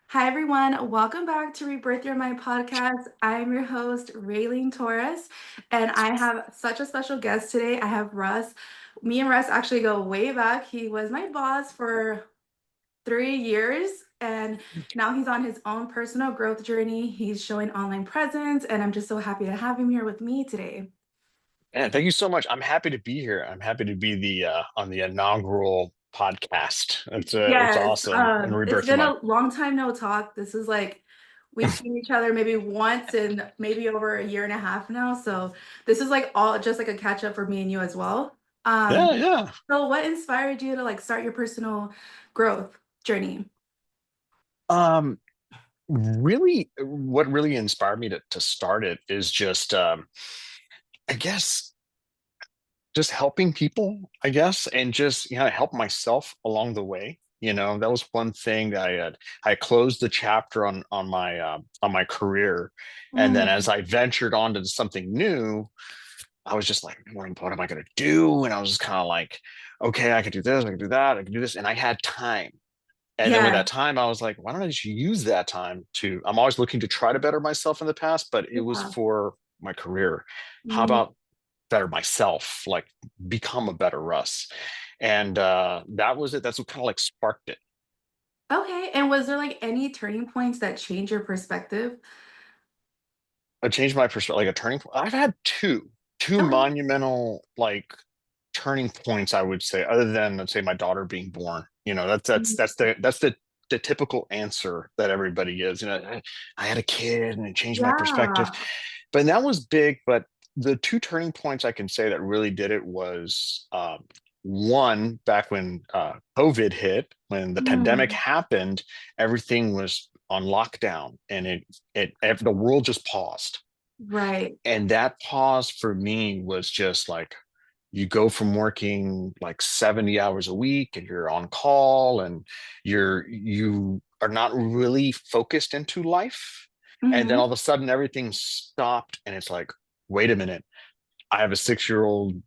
Hi, everyone. Welcome back to Rebirth Your Mind podcast. I'm your host, Raylene Torres, and I have such a special guest today. I have Russ. Me and Russ actually go way back. He was my boss for 3 years, and now he's on his own personal growth journey. He's showing online presence, and I'm just so happy to have him here with me today. And thank you so much. I'm happy to be here. I'm happy to be the on the inaugural podcast. It's Yes, awesome. And it's Rebirth Your been Mind. a long time no talk. This is like we've seen each other maybe once in maybe over a year and a half now. So this is like all just like a catch up for me and you as well. Yeah, Um, yeah. so what inspired you to like start your personal growth journey? Um, Really, what really inspired me to start it is just I guess just helping people, I guess, and just help myself along the way. That was one thing that I closed the chapter on my career, and then as Mm, I ventured on to something new, I was just like, what am I going to do? And I was just kind of like, okay, I could do this, I could do that, I could do this. And I had time. And then with yeah, that time, I was like, why don't I just use that time I'm always looking to try to better myself in the past, but it was yeah. for my career. How Mm, about better myself, like become a better Russ? And that was it. That's what kind of like sparked it. okay. And was there like any turning points that changed your perspective? I changed my perspective, like a turning point. I've had two Okay. monumental like turning points, I would say, other than let's say my daughter being born. That's the typical answer that everybody gives. I had a kid and it changed my perspective. Yeah. But that was big. But the two turning points I can say that really did it was one back when COVID hit, when the pandemic Mm, happened, everything was on lockdown and the world just paused. right. And that pause for me was just like you go from working like 70 hours a week and you're on call and you are not really focused into life. And then all Hmm. of a sudden everything stopped and it's like, wait a minute. I have a 6-year-old,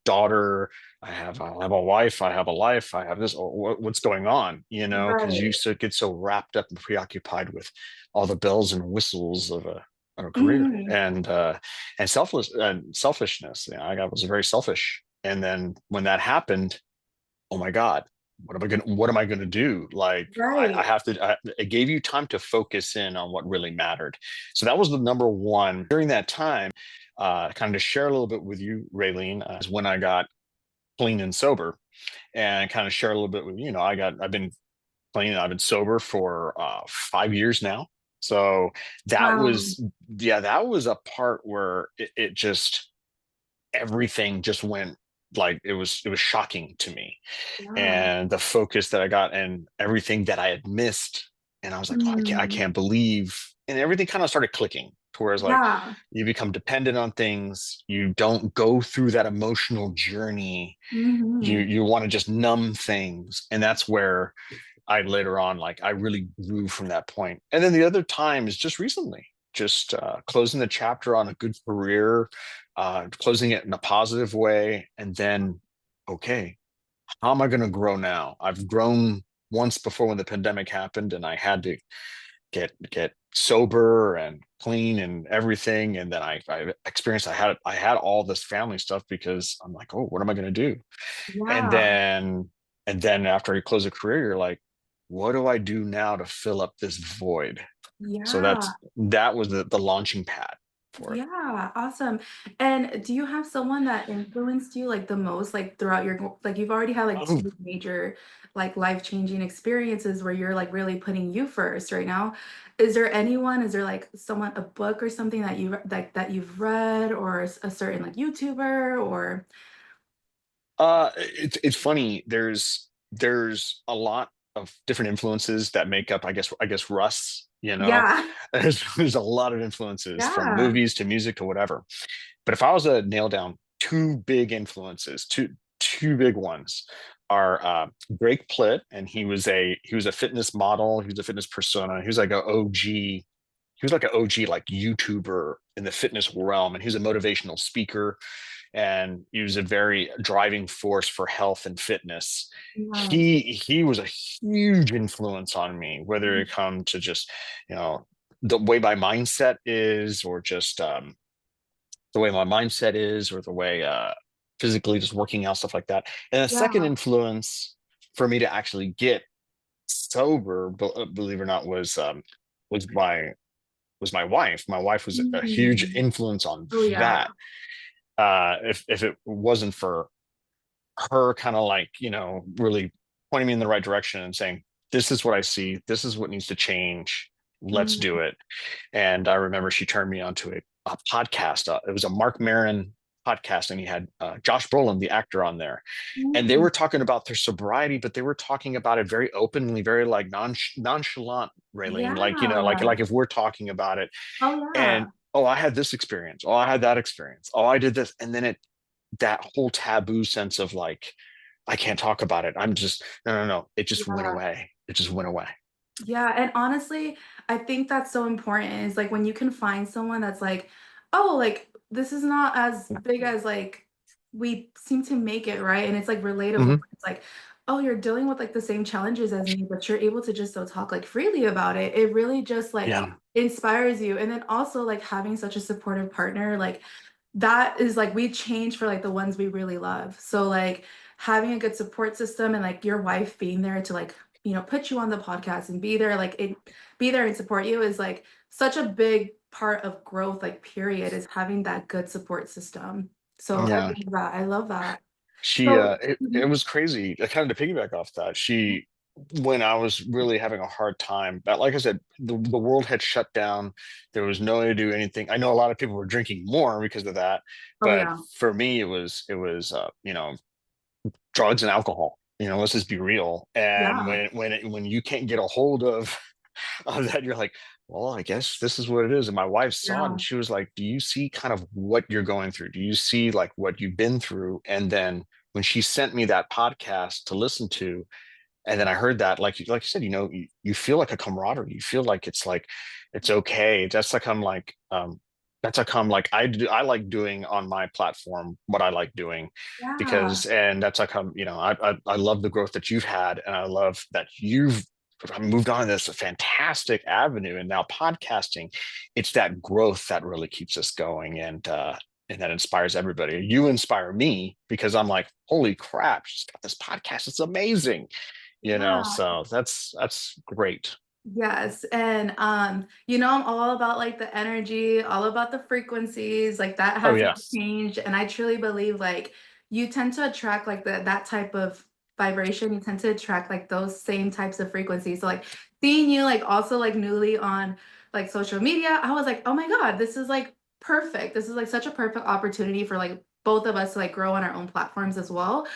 daughter. I have a wife. I have a life. I have this. What's going on? Because you Right. get so wrapped up and preoccupied with all the bells and whistles of a career Hmm. and selfishness. I was very selfish. And then when that happened, oh my God, what am I gonna do? Like I Right. have to. It gave you time to focus in on what really mattered. So that was the number one during that time. Kind of to share a little bit with you, Raylene, is when I got clean and sober, and kind of share a little bit with I've been clean and I've been sober for 5 years now. So that Wow. was that was a part where it just everything just went like it was shocking to me Yeah. and the focus that I got and everything that I had missed. And I was like, oh, I Mm. can't believe. And everything kind of started clicking to where it's like Yeah. you become dependent on things. You don't go through that emotional journey. You Mhm. you want to just numb things. And that's where I later on, like I really grew from that point. And then the other time is just recently, just closing the chapter on a good career, closing it in a positive way. And then, okay, how am I going to grow now? I've grown once before when the pandemic happened, and I had to get sober and clean and everything. And then I experienced I had all this family stuff because I'm like, oh, what am I going to do? And Yeah. then and then after you close a career, you're like, what do I do now to fill up this void? So Yeah. that was the launching pad for it. Yeah. Awesome. And do you have someone that influenced you like the most, like throughout your like you've already had like Oh, two major like life-changing experiences where you're like really putting you first right now. Is there anyone, is there like someone, a book or something that you like that you've read or a certain like YouTuber or it's funny. There's a lot of different influences that make up, I guess Russ. yeah. There's a lot of influences from Yeah. movies to music to whatever. But if I was to nail down two big influences, two big ones are Greg Plitt, and he was a fitness model, he was a fitness persona, he was like an OG, he was like an OG like YouTuber in the fitness realm, and he was a motivational speaker and he was a very driving force for health and fitness. Yes. He was a huge influence on me, whether it come to just, you know, the way my mindset is, or just the way my mindset is, or the way physically just working out, stuff like that. And a second Yeah. influence for me to actually get sober, believe it or not, was my wife. My wife was a huge Mm. influence on Oh yeah. that. If it wasn't for her kind of like, really pointing me in the right direction and saying, this is what I see, this is what needs to change, let's do Mm. it. And I remember she turned me onto a podcast. It was a Mark Maron podcast, and he had Josh Brolin, the actor, on there, and they Mm. were talking about their sobriety, but they were talking about it very openly, very like nonchalant, Raylene, like, Yeah. if we're talking about it. Oh And yeah. oh, I had this experience, oh, I had that experience, oh, I did this, and then that whole taboo sense of like, I can't talk about it, I'm just, no, no, no, it just went Yeah. away, it just went away. Yeah, and honestly, I think that's so important is like when you can find someone that's like, oh, like this is not as big as like we seem to make it, right? And it's like relatable. Hmm. It's like, oh, you're dealing with like the same challenges as me, but you're able to just so talk like freely about it. It really just like Yeah. inspires you. And then also like having such a supportive partner, like that is like we change for like the ones we really love. So like having a good support system and like your wife being there to like put you on the podcast and be there be there and support you is like such a big part of growth, like period, is having that good support system. So I Yeah. love that. I love that. She So it was crazy. Kind of to piggyback off that, she, when I was really having a hard time, but like I said, the world had shut down. There was no way to do anything. I know a lot of people were drinking more because of that, oh but yeah. for me, it was drugs and alcohol. Let's just be real. And Yeah. when you can't get a hold of that, you're like, well, I guess this is what it is. And my wife saw it, Yeah. and she was like, do you see kind of what you're going through? Do you see like what you've been through? And then when she sent me that podcast to listen to, and then I heard that, like you said, you feel like a camaraderie. You feel like it's okay. That's like I like doing on my platform what I like doing, Yeah. because, and that's like I love the growth that you've had, and I love that you've moved on to this fantastic avenue, and now podcasting. It's that growth that really keeps us going, and that inspires everybody. You inspire me because I'm like, holy crap, she's got this podcast. It's amazing. Yeah. So that's great. Yes, and I'm all about like the energy, all about the frequencies, like that Oh hasn't yeah. changed. And I truly believe like you tend to attract like that type of vibration. You tend to attract like those same types of frequencies. So like seeing you like also like newly on like social media, I was like, oh my God, this is like perfect. This is like such a perfect opportunity for like both of us to like grow on our own platforms as well.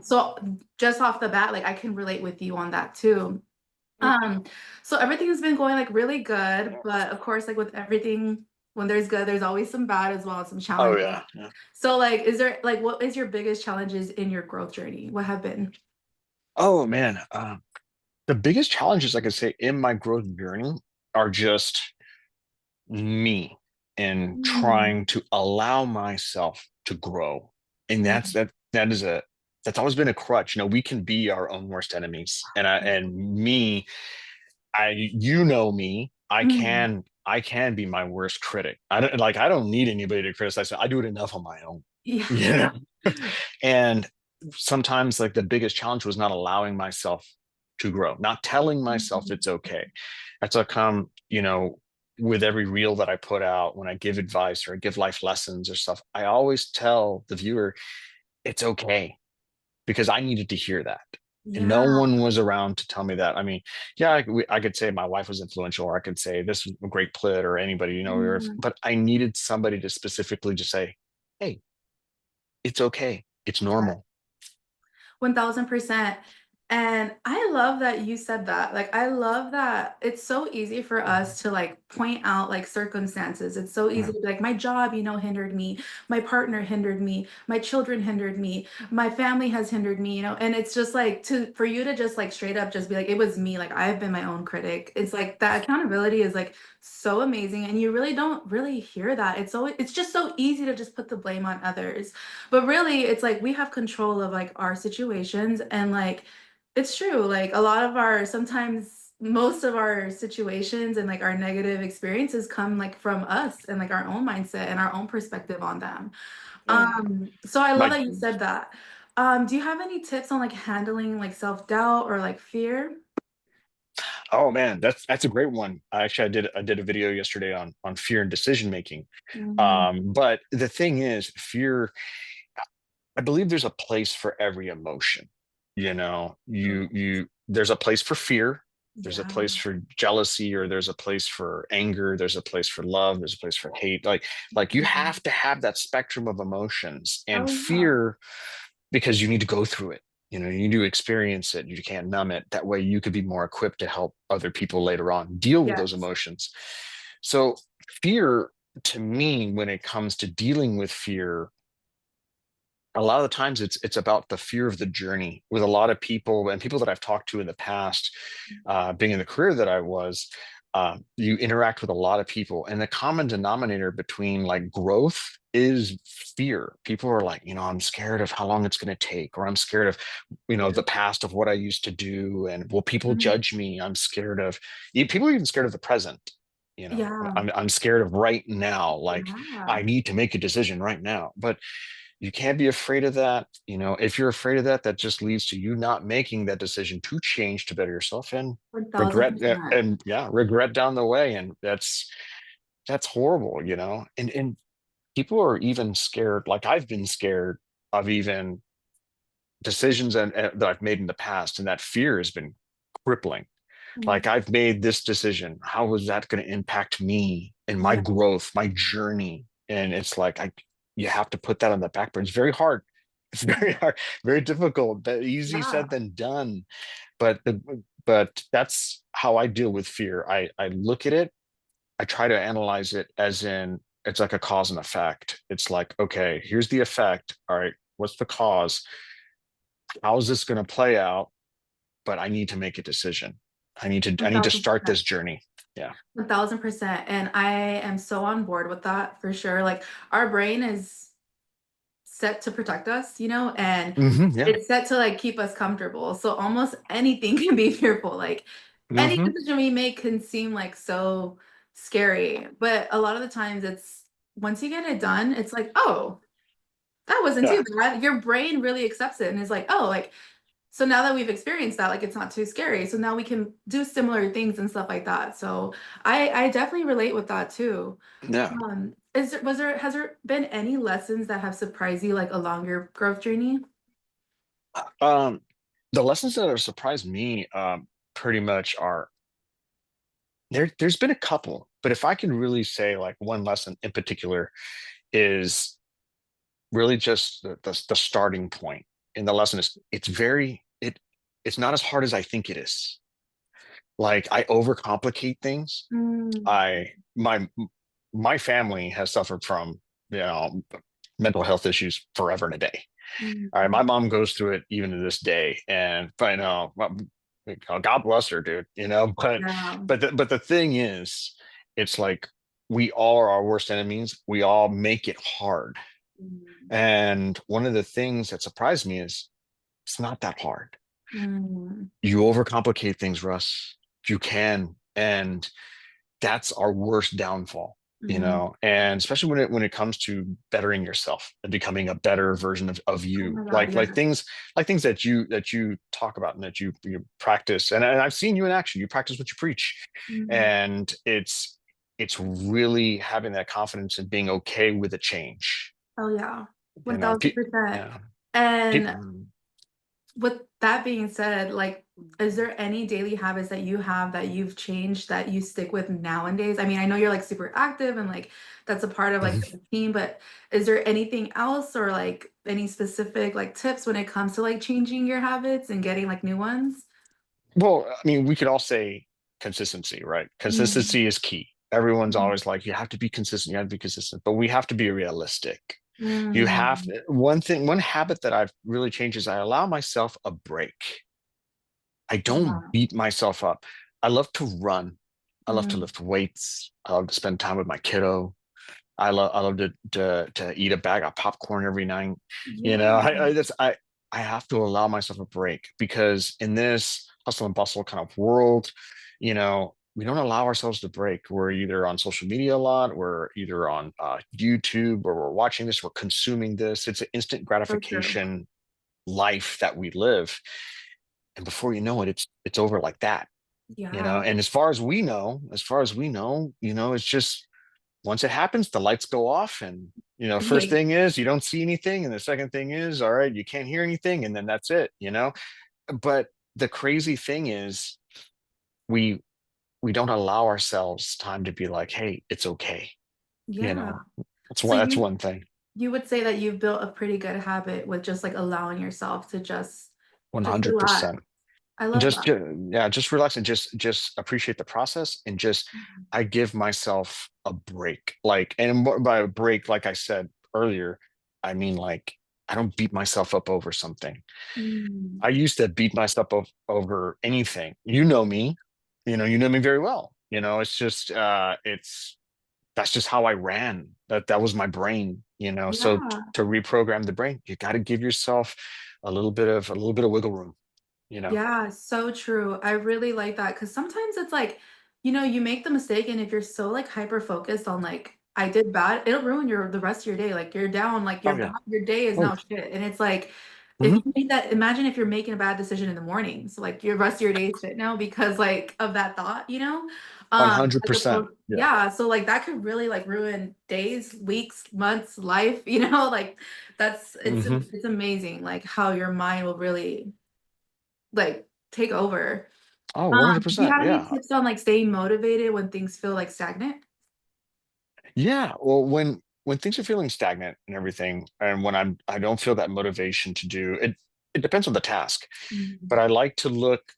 So just off the bat, like I can relate with you on that too. Um, so everything has been going like really good, but of course, like with everything, when there's good, there's always some bad as well, some Oh challenges. yeah. Yeah. So like, is there like what is your biggest challenges in your growth journey? What have been? Oh man. The biggest challenges I could say in my growth journey are just me, and Mm, trying to allow myself to grow. And mm, that's always been a crutch. We can be our own worst enemies. And me, you know me, mm. I can be my worst critic. I don't need anybody to criticize me. I do it enough on my own. Yeah. You know? And sometimes like the biggest challenge was not allowing myself to grow, not telling myself Mm, it's okay. That's how come, with every reel that I put out, when I give advice or I give life lessons or stuff, I always tell the viewer it's okay, because I needed to hear that. And no yeah. one was around to tell me that. I mean, yeah, I could say my wife was influential, or I could say this was a great plit, or anybody, Mm, but I needed somebody to specifically just say, hey, it's okay. It's yeah. normal. 1000%. And I love that you said that. Like, I love that it's so easy for us to like point out like circumstances. It's so easy Yeah. to be like, my job, hindered me, my partner hindered me, my children hindered me, my family has hindered me, and it's just like for you to just like straight up just be like, it was me, like I've been my own critic. It's like that accountability is like so amazing. And you really don't really hear that. It's just so easy to just put the blame on others. But really, it's like we have control of like our situations and like it's true. Like a lot of sometimes most of our situations and like our negative experiences come like from us and like our own mindset and our own perspective on them. Yeah. So I love My that you said that. Do you have any tips on like handling like self-doubt or like fear? Oh man, that's a great one. I did a video yesterday on fear and decision making. Mhm. But the thing is, fear, I believe there's a place for every emotion. You there's a place for fear, there's a Yeah. place for jealousy, or there's a place for anger, there's a place for love, there's a place for hate. Like you Mhm. have to have that spectrum of emotions. And Oh yeah. fear, because you need to go through it. You need to experience it. You can't numb it. That way you could be more equipped to help other people later on deal with those Yes. emotions. So fear, to me, when it comes to dealing with fear, a lot of the times it's about the fear of the journey. With a lot of people and people that I've talked to in the past, being in the career that I was, you interact with a lot of people, and the common denominator between like growth is fear. People are like, I'm scared of how long it's going to take, or I'm scared of, the Yeah. past of what I used to do, and will people Mhm. judge me? I'm scared of, people are even scared of the present. Yeah. I'm scared of right now. Like Yeah. I need to make a decision right now, but you can't be afraid of that. If you're afraid of that, that just leads to you not making that decision to change to better yourself, and regret, 1000%. and yeah, regret down the way. And that's horrible. And people are even scared. Like I've been scared of even decisions and that I've made in the past, and that fear has been crippling. Like Mm. I've made this decision. How is that going to impact me and my Yeah. growth, my journey? And it's like you have to put that on the back burner. It's very hard. It's very hard, very difficult. That easy Yeah. said than done. But that's how I deal with fear. I look at it. I try to analyze it as in it's like a cause and effect. It's like, okay, here's the effect. All right, what's the cause? How is this going to play out? But I need to make a decision. I need to start 1000%. this journey. Yeah. 1000%. And I am so on board with that for sure. Like our brain is set to protect us, and Yeah. it's set to like keep us comfortable. So almost anything can be fearful. Like any hmm decision we make can seem like so scary. But a lot of the times it's once you get it done, it's like, oh, that wasn't Yeah. too bad. Your brain really accepts it and is like, oh, like so now that we've experienced that, like it's not too scary. So now we can do similar things and stuff like that. So I definitely relate with that too. Yeah. Has there been any lessons that have surprised you like along your growth journey? Um, the lessons that have surprised me, pretty much are there's been a couple, but if I can really say like one lesson in particular is really just the starting point. And the lesson is it's not as hard as I think it is. Like I overcomplicate things. Mm, My family has suffered from, mental health issues forever and a day. mm, All right, my mm. mom goes through it even to this day, and I know, well, God bless her, dude. But Yeah. but the thing is, it's like we all are our worst enemies. We all make it hard. Mm, And one of the things that surprised me is it's not that hard. mm, You overcomplicate things, Russ. You can, and that's our worst downfall. mm. And especially when it comes to bettering yourself and becoming a better version of Oh you, my God, like yes. things that you talk about and that you practice. And I've seen you in action. You practice what you preach. Mm. And it's really having that confidence and being okay with a change. Oh yeah, you know pe- 1000%. yeah And people with that being said, like Is there any daily habits that you have that you've changed that you stick with nowadays? I mean, I know you're like super active and like that's a part of like the routine, but is there anything else or like any specific like tips when it comes to like changing your habits and getting like new ones? Well, I mean, we could all say consistency, right? Mm, Consistency is key. Everyone's mhm, always like, you have to be consistent, you have to be consistent, but we have to be realistic. You have mm, one thing, one habit that I've really changed is I allow myself a break. I don't yeah, beat myself up. I love to run. I love to mm, lift weights. I love to spend time with my kiddo. I love to eat a bag of popcorn every night. You know, yeah, I have to allow myself a break because in this hustle and bustle kind of world, we don't allow ourselves to break. We're either on social media a lot, we're either on YouTube, or we're watching this, we're consuming this. It's an instant so true. gratification life that we live, and before you know it, it's over like that. Yeah, And as far as we know, it's just once it happens, the lights go off, and first like, thing is you don't see anything, and the second thing is, all right, you can't hear anything, and then that's it. But the crazy thing is we we don't allow ourselves time to be like, hey, it's okay. You yeah. know, that's So one that's one thing. you would say that you've built a pretty good habit with just like allowing yourself to just relax. 100%. I And love that. yeah, just relax and just appreciate the process, and just Mhm. I give myself a break. Like, and by a break, like I said earlier, I mean, like, I don't beat myself up over something. Mm. I used to beat myself up over anything. You know me very well. It's just it's that's just how I ran. That was my brain. So Yeah. to reprogram the brain, you got to give yourself a little bit of wiggle room, you know. Yeah, so true. I really like that because sometimes it's like, you make the mistake, and if you're so like hyper focused on like I did bad, it'll ruin the rest of your day. Like you're down, like Oh yeah. your day is Oh, now shit. And it's like if mhm. you make that, imagine if you're making a bad decision in the morning. So like your rest of your day is shit now because like of that thought. As 100%. opposed, Yeah. yeah, so like that could really like ruin days, weeks, months, life, like that's Hmm. it's amazing like how your mind will really like take over. Oh, Do you 100%. have any Yeah. tips on like staying motivated when things feel like stagnant? Yeah. Well, when things are feeling stagnant and everything, and when I don't feel that motivation to do it, it depends on the task. Mm, But I like to look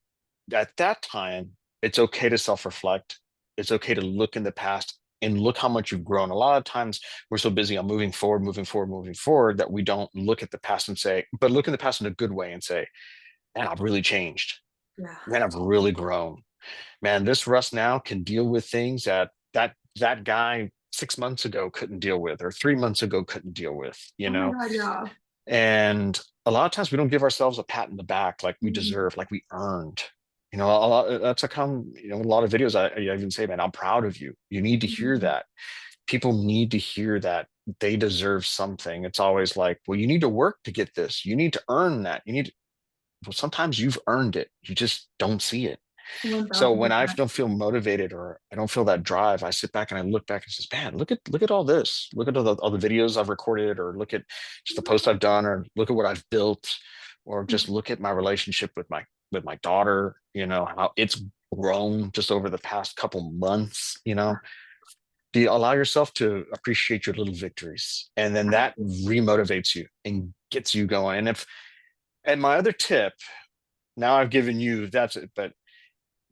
at that time. It's okay to self-reflect. It's okay to look in the past and look how much you've grown. A lot of times we're so busy on moving forward, moving forward, moving forward that we don't look at the past and say, but look in the past in a good way and say, man, I've really changed. yeah. Man, I've really grown. Man, this Russ now can deal with things that guy 6 months ago couldn't deal with, or 3 months ago couldn't deal with, Oh my God, yeah. And a lot of times we don't give ourselves a pat in the back like we Mhm, deserve, like we earned. A lot, that's a lot of videos I even say, man, I'm proud of you. You need to hear mhm. that. People need to hear that they deserve something. It's always like, well, you need to work to get this. You need to earn that. Well, sometimes you've earned it. You just don't see it. So when I 1000%. don't feel motivated or I don't feel that drive, I sit back and I look back and says, "Man, look at all this. Look at all the videos I've recorded, or look at just the posts I've done, or look at what I've built, or just look at my relationship with my daughter. How it's grown just over the past couple months. Do you allow yourself to appreciate your little victories, and then that remotivates you and gets you going. And my other tip, now I've given you that's it, but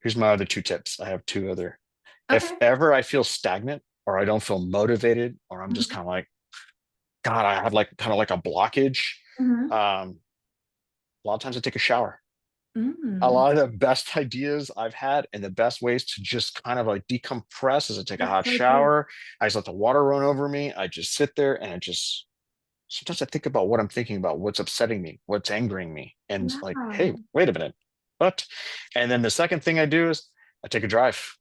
here's my other two tips. I have two other. If Okay. ever I feel stagnant or I don't feel motivated, or I'm just Mhm, kind of like, God, I have like kind of like a blockage. mhm, A lot of times I take a shower. A mm. lot of the best ideas I've had and the best ways to just kind of like decompress is I take a That's hot so true. shower. I just let the water run over me. I just sit there and sometimes I think about what I'm thinking about, what's upsetting me, what's angering me. And it's like, Yeah. hey, wait a minute. What? And then the second thing I do is I take a drive.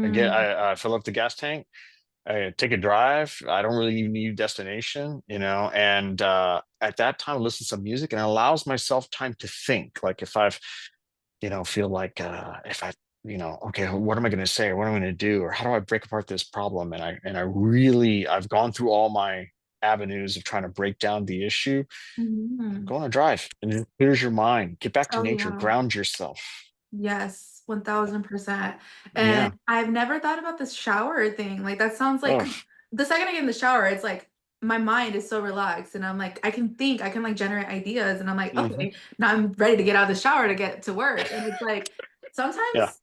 Again, Mm, I fill up the gas tank. I take a drive. I don't really even need a destination, and at that time, I listen to some music, and it allows myself time to think. Like if I've, feel like if I, okay, what am I going to say, or what am I going to do, or how do I break apart this problem? I've gone through all my avenues of trying to break down the issue. mhm. Go on a drive and just clears your mind. Get back to Oh nature. yeah. Ground yourself. Yes, 1000%. And Yeah. I've never thought about this shower thing. Like that sounds like, Oh. 'cause the second I get in the shower, it's like my mind is so relaxed and I'm like, I can think, I can like generate ideas and I'm like, Hmm. okay, now I'm ready to get out of the shower to get to work. And it's like Yeah. sometimes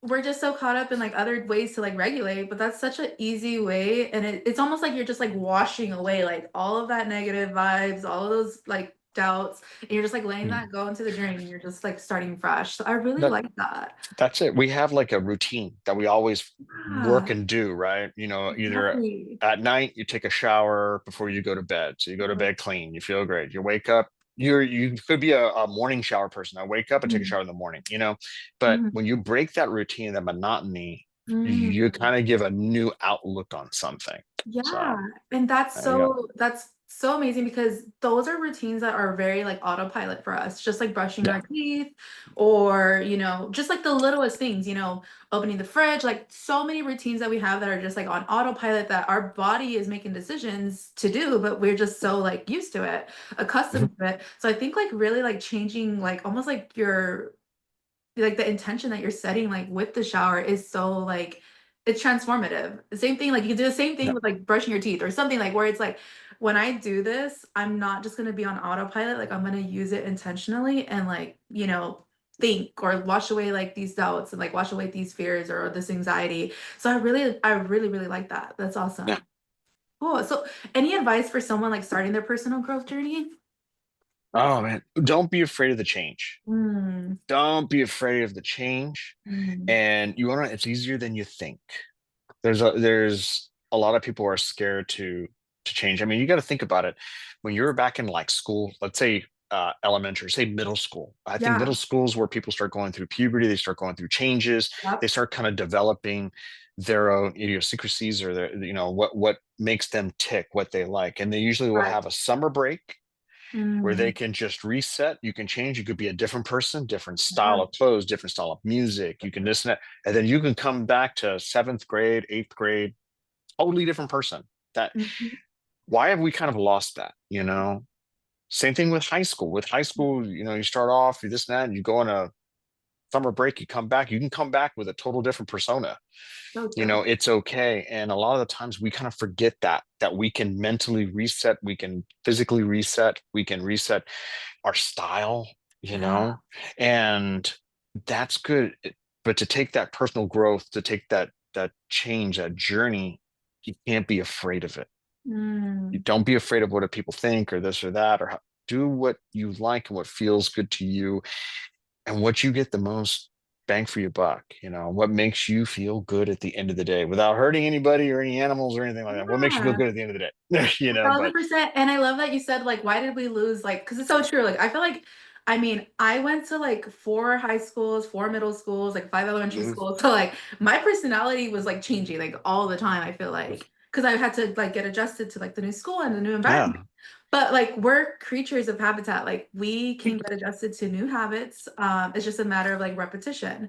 we're just so caught up in like other ways to like regulate, but that's such an easy way. And it's almost like you're just like washing away like all of that negative vibes, all of those like doubts, and you're just like letting Mm. that go into the drain and you're just like starting fresh. So I really That like that. that's it. We have like a routine that we always work Yeah, and do, right? Either exactly. at night you take a shower before you go to bed. So you go to bed clean, you feel great. You wake up, you could be a morning shower person. I wake up and take a Mm, shower in the morning. But mm, when you break that routine, that monotony, you mm. kind of give a new outlook on something. Yeah, So and there you go. that's so amazing because those are routines that are very like autopilot for us, just like brushing Yeah. our teeth or, just like the littlest things, opening the fridge, like so many routines that we have that are just like on autopilot that our body is making decisions to do, but we're just so like used to it, Mhm. accustomed to it. So I think like really like changing like almost like your like the intention that you're setting like with the shower is so like it's transformative. The same thing, like you can do the same thing Yeah. with like brushing your teeth or something like where it's like when I do this, I'm not just gonna be on autopilot, like I'm gonna use it intentionally and like, think or wash away like these doubts and like wash away these fears or this anxiety. So I really like that. That's Yeah. awesome. Cool. So any advice for someone like starting their personal growth journey? Oh man, don't be afraid of the change. Mm, Don't be afraid of the change. mm, And it's easier than you think. There's a lot of people who are scared to change. I mean, you got to think about it. When you're back in like school, let's say elementary, say middle school. I think yeah. middle school is where people start going through puberty, they start going through changes, they Yep. start kind of developing their own idiosyncrasies or what makes them tick, what they like. And they usually will Right. have a summer break where they Mm, can just reset. You can change. You could be a different person, different style yeah. of clothes, different style of music. You can this and that. And then you can come back to seventh grade, eighth grade, totally different person. That Mhm. why have we kind of lost that? Same thing with high school. With high school, you start off, you this and that, and you go on a summer break, you come back, you can come back with a total different persona. So true. It's okay. And a lot of the times we kind of forget that we can mentally reset, we can physically reset, we can reset our style, you Yeah. know, and that's good. But to take that personal growth, to take that change, that journey, you can't be afraid of it. You Mm. don't be afraid of what people think or this or that, or do what you like and what feels good to you and what you get the most bang for your buck, what makes you feel good at the end of the day without hurting anybody or any animals or anything like that. What makes you feel Yeah. good at the end of the day, but 1000%. And I love that you said, like, why did we lose? Like, because it's so true. Like, I feel like, I mean, I went to like four high schools, four middle schools, like five elementary mhm, schools. So, like, my personality was like changing like all the time. I feel like, because I had to like get adjusted to like the new school and the new environment. yeah, But like we're creatures of habitat. Like we can get adjusted to new habits. It's just a matter of like repetition.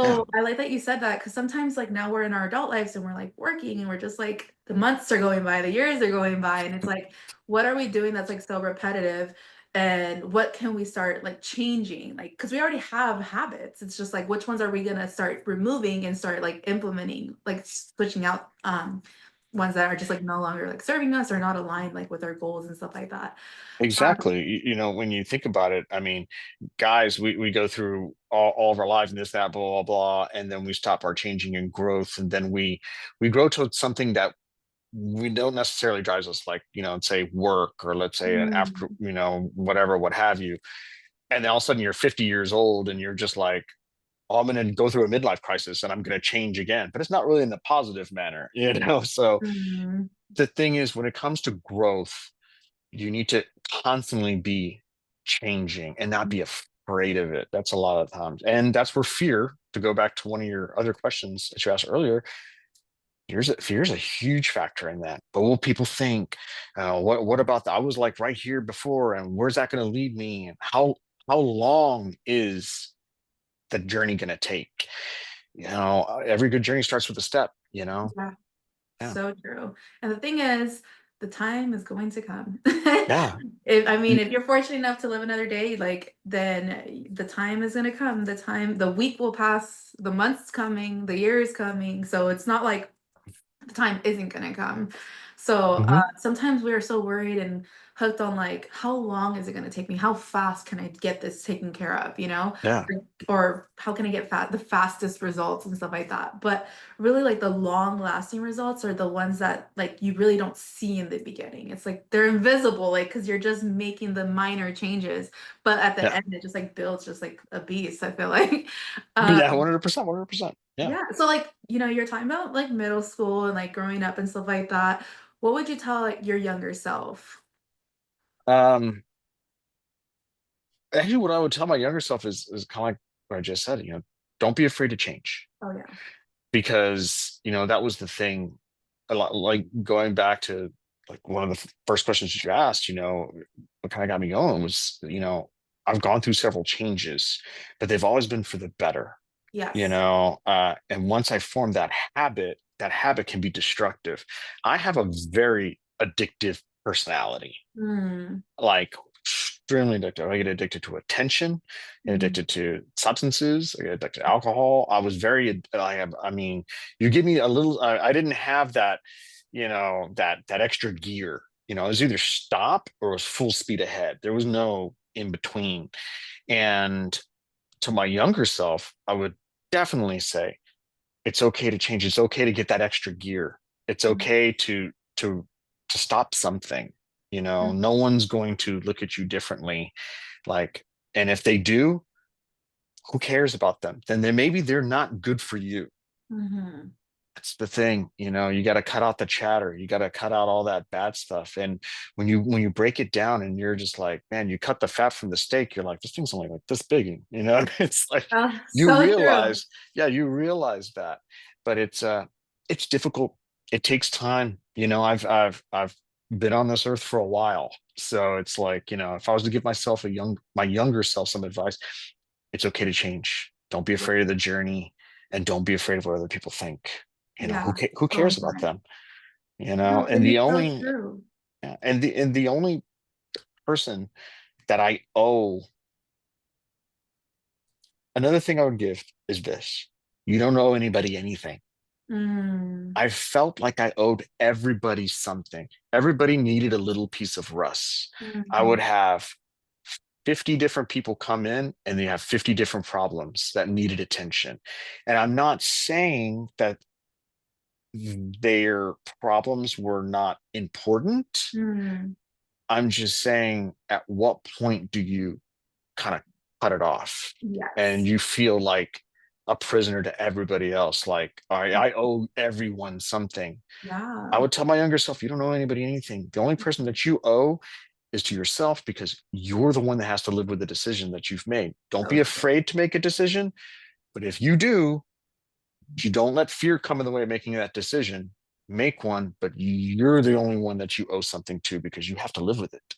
yeah, So I like that you said that because sometimes like now we're in our adult lives and we're like working and we're just like the months are going by, the years are going by, and it's like, what are we doing that's like so repetitive? And what can we start like changing? Like, because we already have habits. It's just like which ones are we gonna start removing and start like implementing, like switching out ones that are just like no longer like serving us or not aligned like with our goals and stuff like that. exactly. When you think about it, I mean, guys, we go through all of our lives and this, that, blah, blah, blah, and then we stop our changing and growth, and then we grow to something that we don't necessarily drives us, like, say work, or let's say an after, Mm, whatever, what have you. And then all of a sudden you're 50 years old and you're just like, oh, I'm going to go through a midlife crisis and I'm going to change again. But it's not really in the positive manner, So mm, the thing is, when it comes to growth, you need to constantly be changing and not be afraid of it. That's a lot of times. And that's where fear, to go back to one of your other questions that you asked earlier, fear's a huge factor in that. But what will people think? What about that? I was like right here before, and where's that going to lead me? And how long is the journey going to take? Every good journey starts with a step. yeah. Yeah. So true. And the thing is, the time is going to come. Yeah. If you're fortunate enough to live another day, like then the time is gonna come. The week will pass, the month's coming, the year is coming. So it's not like the time isn't gonna come. So Mhm. sometimes we are so worried and hooked on like how long is it gonna take me? How fast can I get this taken care of? Yeah. Or how can I get the fastest results and stuff like that. But really, like the long lasting results are the ones that like you really don't see in the beginning. It's like they're invisible, like because you're just making the minor changes, but at the Yeah. end it just like builds just like a beast. I feel like. Yeah. 100%. 100%. Yeah. Yeah. So like, you're talking about like middle school and like growing up and stuff like that. What would you tell like your younger self? Um, Actually, what I would tell my younger self is kind of like what I just said, don't be afraid to change, Oh yeah. because, that was the thing. A lot, like going back to like one of the first questions that you asked, what kind of got me going was, I've gone through several changes, but they've always been for the better. Yes. And once I form that habit can be destructive. I have a very addictive personality, Mm. like extremely addictive. I get addicted to attention, get Mm. addicted to substances, I get addicted to alcohol. I mean, you give me a little, I didn't have that, that extra gear. It was either stop or it was full speed ahead. There was no in between. And to my younger self, I would definitely say it's okay to change. It's okay to get that extra gear. It's Mm. okay to stop something. No one's going to look at you differently. Like, and if they do, who cares about them? Then maybe they're not good for you. Mm-hmm. That's the thing. You got to cut out the chatter. You got to cut out all that bad stuff. And when you break it down and you're just like, man, you cut the fat from the steak, you're like, this thing's only like this big. It's like you So true. realize, yeah, you realize that. But it's difficult. It takes time. I've been on this earth for a while. So it's like, if I was to give myself my younger self some advice, it's okay to change. Don't be Yeah. afraid of the journey, and don't be afraid of what other people think. Yeah. Who So cares about important. them? No, And it the is so only true. yeah, and the only person that I owe, another thing I would give is this: you don't owe anybody anything. Mm. I felt like I owed everybody something. Everybody needed a little piece of Russ. I would Mhm. have 50 different people come in and they have 50 different problems that needed attention. And I'm not saying that their problems were not important. Mm. I'm just saying, at what point do you kind of cut it off and Yes. you feel like a prisoner to everybody else? Like, all right, I owe everyone something. I Yeah. would tell my younger self, you don't owe anybody anything. The only person that you owe is to yourself, because you're the one that has to live with the decision that you've made. Don't So be true. afraid to make a decision. But if you do, you don't let fear come in the way of making that decision. Make one, but you're the only one that you owe something to, because you have to live with it.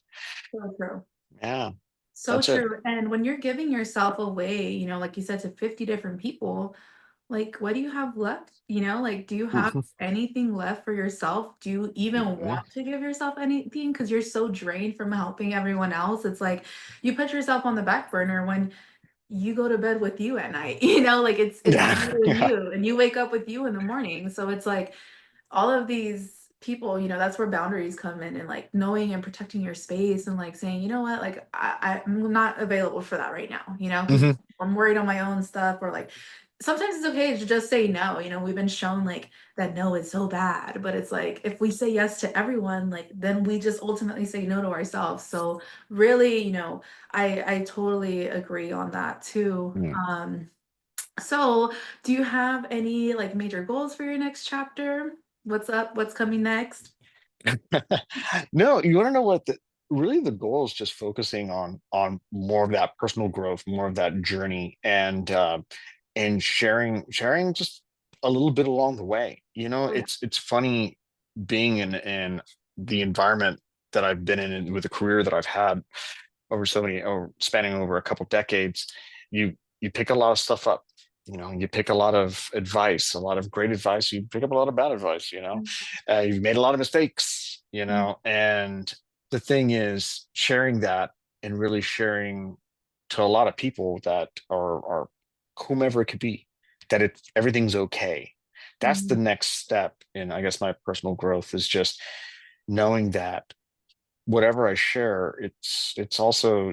So true. Yeah, So that's it. true. And when you're giving yourself away, like you said, to 50 different people, like what do you have left? Like do you have anything left for yourself? Do you even Mhm. want to give yourself anything? Because you're so drained from helping everyone else. It's like you put yourself on the back burner when you go to bed with you at night, like it's Yeah, you and yeah. you, and you wake up with you in the morning. So it's like all of these people, that's where boundaries come in, and like knowing and protecting your space and like saying, you know what, like I'm not available for that right now, because Mhm. I'm worried on my own stuff, or like sometimes it's okay to just say no. We've been shown like that no is so bad, but it's like if we say yes to everyone, like then we just ultimately say no to ourselves. So really, I totally agree on that too. Mm. So, do you have any like major goals for your next chapter? What's up? What's coming next? No, you want to know what really the goal is? Just focusing on more of that personal growth, more of that journey, and sharing just a little bit along the way. Oh yeah. It's funny being in the environment that I've been in, and with the career that I've had over so many, or spanning over a couple decades. You pick a lot of stuff up. You pick a lot of advice, a lot of great advice. You pick up a lot of bad advice. You've made a lot of mistakes. Mm. and the thing is sharing that and really sharing to a lot of people that are whomever it could be, that everything's okay. That's the Mhm. next step in, I guess, my personal growth is just knowing that whatever I share, it's also,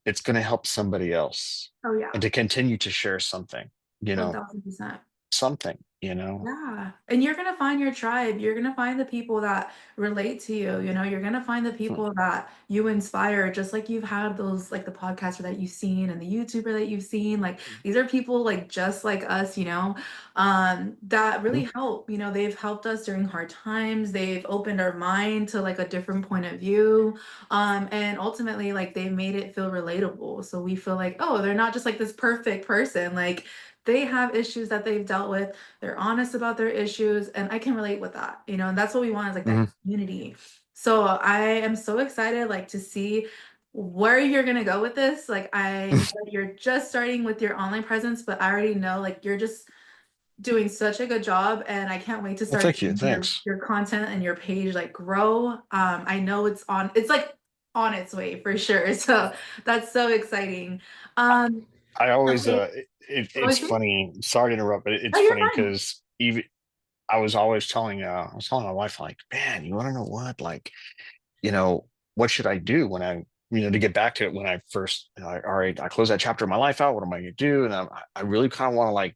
it's going to help somebody else, Oh, and yeah. to continue to share something, you know, 1000%. something. Yeah. And you're gonna find your tribe. You're gonna find the people that relate to you. You're gonna find the Hmm. people that you inspire, just like you've had those, like the podcaster that you've seen and the YouTuber that you've seen. Like these are people like just like us, that Hmm. really help. They've helped us during hard times. They've opened our mind to like a different point of view. And ultimately, like they've made it feel relatable. So we feel like, oh, they're not just like this perfect person. Like they have issues that they've dealt with. They're honest about their issues, and I can relate with that, and that's what we want is like that Hmm. community. So I am so excited like to see where you're gonna go with this. Like you said you're just starting with your online presence, but I already know like you're just doing such a good job, and I can't wait to Well, start thank you. seeing your Thanks. your content and your page like grow. I know it's like on its way for sure. So that's so exciting. Um, I always okay, what it's was it? funny. Sorry to interrupt, but it's Oh, you're funny fine. because even I was telling my wife, like, man, you want to know what? Like, what should I do when to get back to it when I first, all right, I close that chapter of my life out. What am I going to do? And I really kind of want to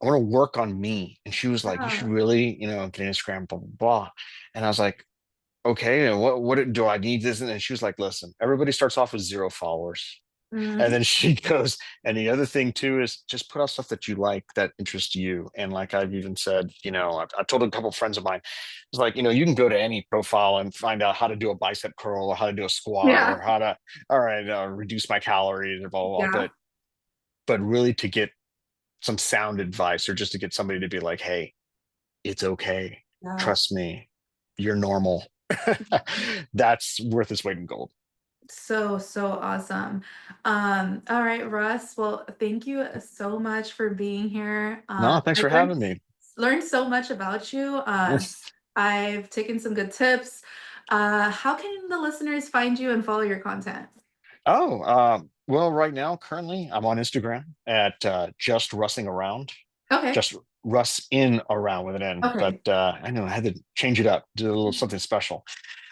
I want to work on me. And she was like, you should Yeah. really, get Instagram, blah, blah, blah. And I was like, okay, and what do I need this? And she was like, listen, everybody starts off with 0 followers. And Mhm. then she goes, and the other thing too is just put out stuff that you like, that interests you. And like I've even said, I've told a couple of friends of mine, it's like, you can go to any profile and find out how to do a bicep curl or how to do a squat Yeah. or how to, all right, reduce my calories or blah, blah, blah. Yeah. But really to get some sound advice or just to get somebody to be like, hey, it's okay. Yeah. Trust me, you're normal. That's worth its weight in gold. So, so awesome. All right, Russ. Well, thank you so much for being here. No, thanks I for learned having me. so much about you. I've taken some good tips. How can the listeners find you and follow your content? Oh, well, right now, currently, I'm on Instagram at just russing around, Okay. just Russ in around with an N. But Okay. I know I had to change it up, do a little something special.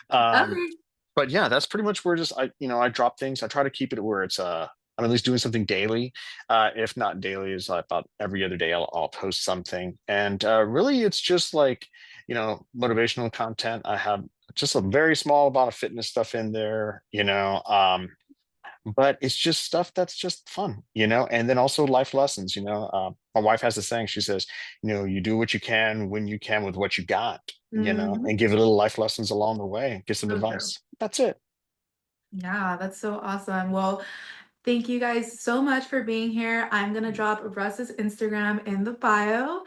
Um, Okay. but yeah, that's pretty much where just I drop things. I try to keep it where it's I'm at least doing something daily. If not daily, is about every other day I'll post something. And really, it's just like motivational content. I have just a very small amount of fitness stuff in there. But it's just stuff that's just fun, and then also life lessons. My wife has this saying, she says, you do what you can when you can with what you got, Mhm. and give a little life lessons along the way, give some So true. advice. That's it. Yeah, that's so awesome. Well, thank you guys so much for being here. I'm gonna drop Russ's Instagram in the bio.